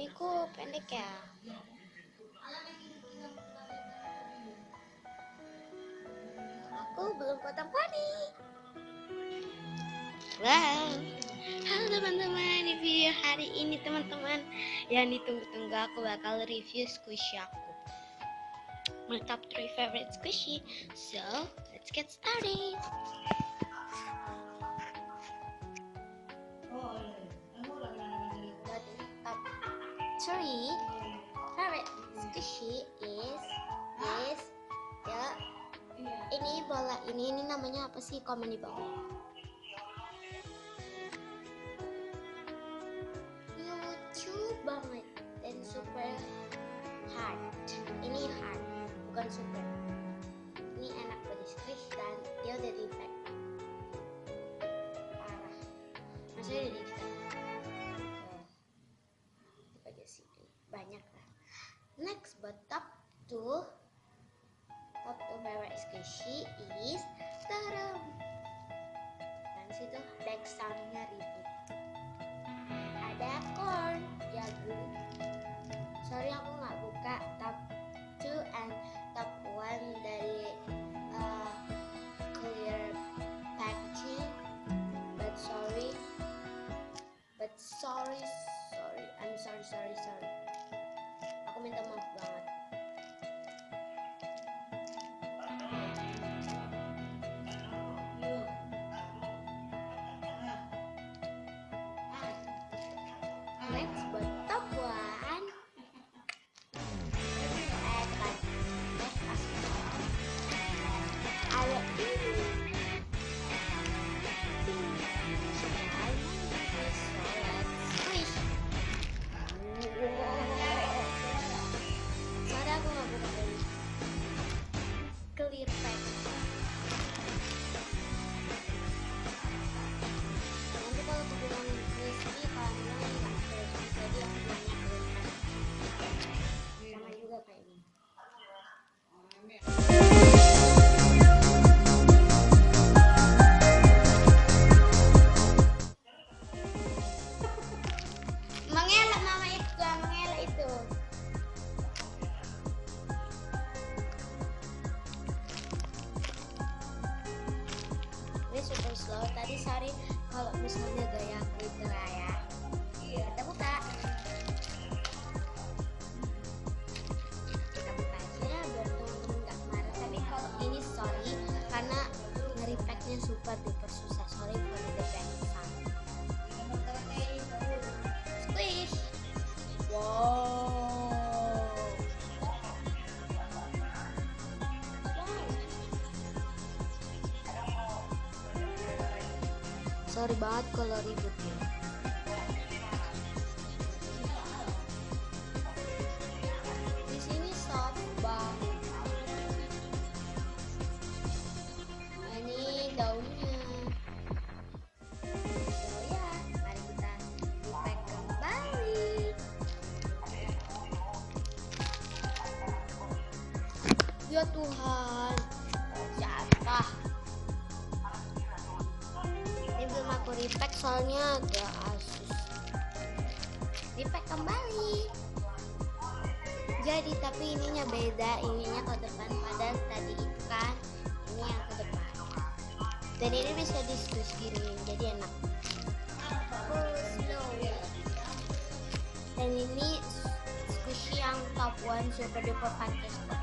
Iniku pendek ya. Aku belum potong poni. Wow. Halo teman-teman, di video hari ini teman-teman yang ditunggu-tunggu aku bakal review squishy aku. My top 3 favorite squishy. So, let's get started. Top 3 favorite squishy is this. Ya, ini bola ini namanya apa sih? Komen di bawah. Lucu banget dan super hard. Ini hard, bukan super. Ini enak buat di squish dan dia udah di pack. Parah. Maksudnya udah di pack. Aja sini banyak lah. Next, but top 2 favorite squishy is taram. Dan situ back soundnya ribut. Ada corn, jagung. Sorry aku nggak buka top 2 and top 1 dari clear packaging. But sorry. I'm sorry. Aku minta maaf banget. Next, buat top 1 ada ini. Sorry aku nggak buka ini. Clear pack. Nanti kalau aku bilang crispy, kalian bilang ini nggak crispy, jadi aku bilangnya clear pack. Sama juga kayak ini. Mengelak mama itu, mengelak itu. Ini super slow. Tadi sorry kalau misalnya gaya aku itu lah ya. Kita buka. Kita buka aja biar teman-teman nggak marah. Tapi kalau ini sorry karena nge-repacknya super duper susah. Sorry for the back sound. Squish. Wow. Sorry banget kalau ribut ya. Di sini soft banget. Ini daunnya. So ya, mari kita repack kembali. Ya Tuhan, jatah. Ini belum aku repack soalnya agak asus. Repack kembali. Jadi tapi ininya beda, ininya ke depan padahal tadi itu kan ini yang ke depan. Dan ini bisa di squeeze gini, jadi enak. Dan ini squishy yang top 1 super duper fantastic.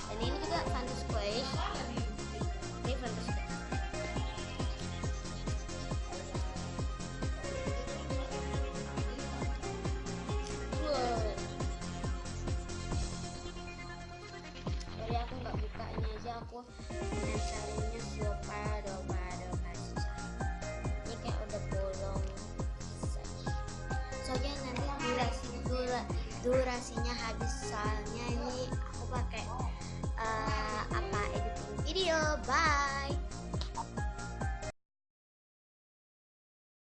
Dan ini juga fantastic. Ini fantastic. Jadi aku nggak bukanya aja, aku nencelinnya super susah. Ini kayak udah bolong. Soalnya nanti durasinya habis, soalnya ini aku pakai editing video. Bye.